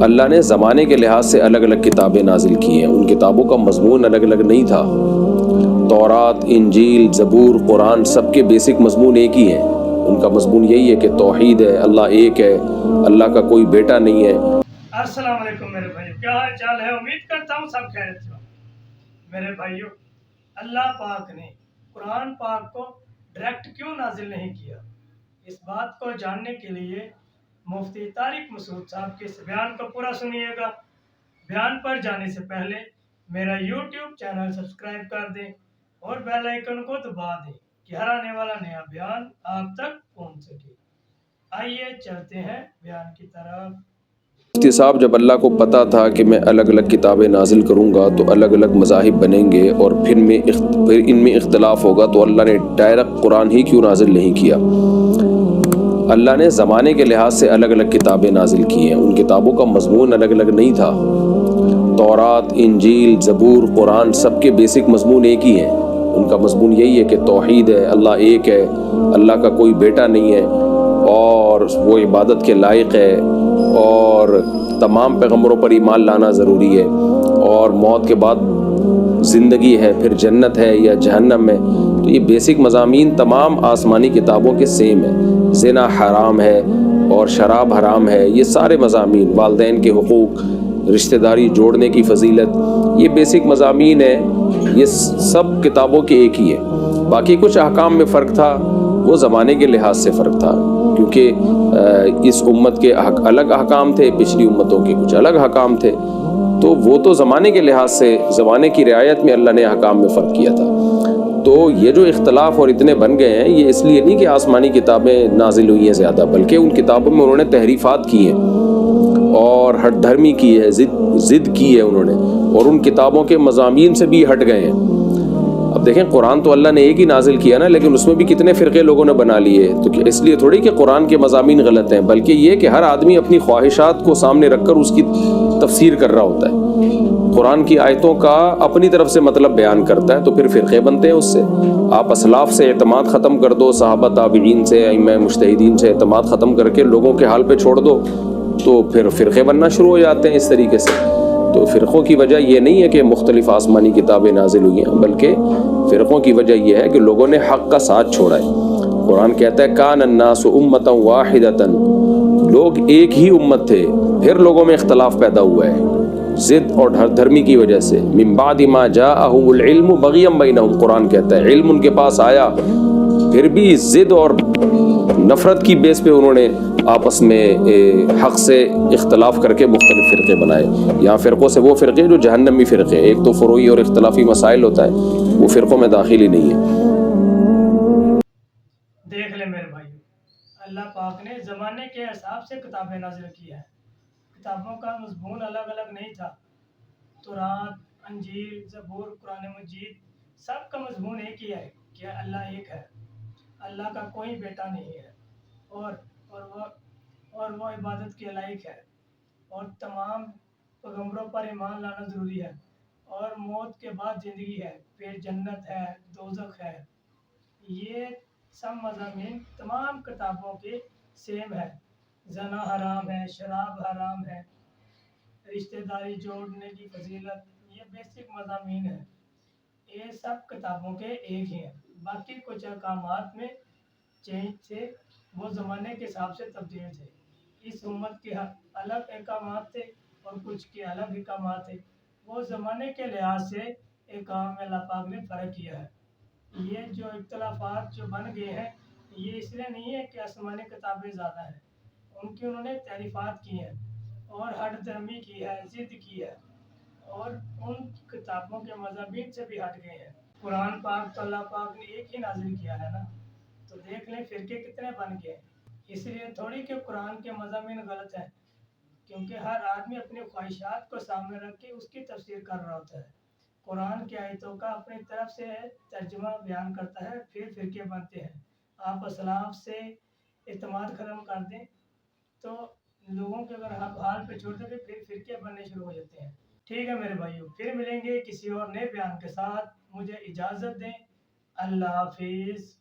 اللہ نے زمانے کے لحاظ سے الگ الگ کتابیں نازل کی ہیں، ان کتابوں کا مضمون الگ الگ نہیں تھا۔ تورات، انجیل، زبور، قرآن سب کے بیسک مضمون ایک ہی ہیں۔ ان کا مضمون یہی ہے کہ توحید ہے، اللہ ایک ہے، اللہ کا کوئی بیٹا نہیں ہے۔ السلام علیکم میرے بھائیو، کیا حال چال ہے؟ امید کرتا ہوں سب خیریت سے ہوں۔ میرے بھائیو، اللہ پاک نے قرآن پاک کو ڈائریکٹ کیوں نازل نہیں کیا؟ اس بات کو جاننے کے لیے مفتی طارق مسعود صاحب کے اس بیان کو پورا سنیے گا۔ بیان پر جانے سے پہلے میرا یوٹیوب چینل سبسکرائب کر دیں اور بیل آئیکن کو دبا دیں کہ ہر آنے والا نیا بیان آپ تک پہنچ سکے۔ آئیے چلتے ہیں بیان کی طرف۔ مفتی صاحب، جب اللہ کو پتا تھا کہ میں الگ الگ کتابیں نازل کروں گا تو الگ الگ مذاہب بنیں گے اور پھر ان میں اختلاف ہوگا، تو اللہ نے ڈائریکٹ قرآن ہی کیوں نازل نہیں کیا؟ اللہ نے زمانے کے لحاظ سے الگ الگ کتابیں نازل کی ہیں، ان کتابوں کا مضمون الگ الگ نہیں تھا۔ تورات، انجیل، زبور، قرآن سب کے بیسک مضمون ایک ہی ہیں۔ ان کا مضمون یہی ہے کہ توحید ہے، اللہ ایک ہے، اللہ کا کوئی بیٹا نہیں ہے اور وہ عبادت کے لائق ہے، اور تمام پیغمبروں پر ایمان لانا ضروری ہے، اور موت کے بعد زندگی ہے، پھر جنت ہے یا جہنم ہے۔ تو یہ بیسک مضامین تمام آسمانی کتابوں کے سیم ہیں۔ زنا حرام ہے اور شراب حرام ہے، یہ سارے مضامین، والدین کے حقوق، رشتہ داری جوڑنے کی فضیلت، یہ بیسک مضامین ہیں، یہ سب کتابوں کے ایک ہی ہیں۔ باقی کچھ احکام میں فرق تھا، وہ زمانے کے لحاظ سے فرق تھا، کیونکہ اس امت کے الگ احکام تھے، پچھلی امتوں کے کچھ الگ احکام تھے، تو وہ تو زمانے کے لحاظ سے، زمانے کی رعایت میں اللہ نے احکام میں فرق کیا تھا۔ تو یہ جو اختلاف اور اتنے بن گئے ہیں، یہ اس لیے نہیں کہ آسمانی کتابیں نازل ہوئی ہیں زیادہ، بلکہ ان کتابوں میں انہوں نے تحریفات کی ہیں اور ہٹ دھرمی کی ہے، ضد کی ہے انہوں نے، اور ان کتابوں کے مضامین سے بھی ہٹ گئے ہیں۔ اب دیکھیں، قرآن تو اللہ نے ایک ہی نازل کیا نا، لیکن اس میں بھی کتنے فرقے لوگوں نے بنا لیے، تو اس لیے تھوڑی کہ قرآن کے مضامین غلط ہیں، بلکہ یہ کہ ہر آدمی اپنی خواہشات کو سامنے رکھ کر اس کی تفسیر کر رہا ہوتا ہے۔ قرآن کی آیتوں کا اپنی طرف سے مطلب بیان کرتا ہے تو پھر فرقے بنتے ہیں اس سے۔ آپ اسلاف سے اعتماد ختم کر دو، صحابہ تابعین سے، ائمہ مجتہدین سے اعتماد ختم کر کے لوگوں کے حال پہ چھوڑ دو، تو پھر فرقے بننا شروع ہو جاتے ہیں اس طریقے سے۔ تو فرقوں کی وجہ یہ نہیں ہے کہ مختلف آسمانی کتابیں نازل ہوئی ہیں، بلکہ فرقوں کی وجہ یہ ہے کہ لوگوں نے حق کا ساتھ چھوڑا ہے۔ قرآن کہتا ہے کان الناس امۃ واحدۃ، لوگ ایک ہی امت تھے، پھر لوگوں میں اختلاف پیدا ہوا ہے ضد اور دھرمی کی وجہ سے۔ من بعد ما جاءہم العلم بغیا بینہم، قرآن کہتا ہے علم ان کے پاس آیا، پھر بھی ضد اور نفرت کی بیس پہ انہوں نے آپس میں حق سے اختلاف کر کے مختلف فرقے بنائے۔ یہاں فرقوں سے وہ فرقے جو جہنمی فرقے، ایک تو فروعی اور اختلافی مسائل ہوتا ہے، وہ فرقوں میں داخل ہی نہیں ہے۔ دیکھ لیں میرے بھائی، اللہ پاک نے زمانے کے حساب سے کتابیں نازل کی ہیں۔ کتابوں کا مضمون الگ الگ نہیں تھا۔ تورات، انجیل، زبور، قرآن مجید سب کا مضمون ایک ہی ہے کہ اللہ ایک ہے، اللہ کا کوئی بیٹا نہیں ہے، اور وہ عبادت کے لائق ہے، اور تمام پیغمبروں پر ایمان لانا ضروری ہے، اور موت کے بعد زندگی ہے، پھر جنت ہے، دوزخ ہے۔ یہ سب مضامین تمام کتابوں کے سیم ہے۔ زنا حرام ہے، شراب حرام ہے، رشتہ داری جوڑنے کی فضیلت، یہ بیسک مضامین ہیں، یہ سب کتابوں کے ایک ہی ہیں۔ باقی کچھ احکامات میں چینج تھے، وہ زمانے کے حساب سے تبدیل تھے۔ اس امت کے الگ احکامات تھے اور کچھ کے الگ احکامات تھے، وہ زمانے کے لحاظ سے احکام میں اللہ پاک نے فرق کیا ہے۔ یہ جو اختلافات جو بن گئے ہیں، یہ اس لیے نہیں ہے کہ آسمانی کتابیں زیادہ ہیں، ان کی انہوں نے تعریفات کی ہیں اور ہٹ دھرمی کی ہے، ضد کی ہے، اور ان کتابوں کے مضامین سے بھی ہٹ گئے ہیں۔ قرآن پاک تو اللہ پاک نے ایک ہی نازل کیا ہے نا، تو دیکھ لیں فرقے کتنے بن گئے۔ اس لیے تھوڑی کہ قرآن کے مضامین غلط ہیں، کیونکہ ہر آدمی اپنی خواہشات کو سامنے رکھ کے اس کی تفسیر کر رہا ہوتا ہے۔ قرآن کی آیتوں کا اپنی طرف سے ترجمہ بیان کرتا ہے، پھر فرقے بنتے ہیں۔ آپ اسلاف سے اعتماد ختم کر دیں تو لوگوں کے اگر آپ حال پہ چھوڑ دیں پھر فرقے بننے شروع ہو جاتے ہیں۔ ٹھیک ہے میرے بھائیوں، پھر ملیں گے کسی اور نئے بیان کے ساتھ، مجھے اجازت دیں، اللہ حافظ۔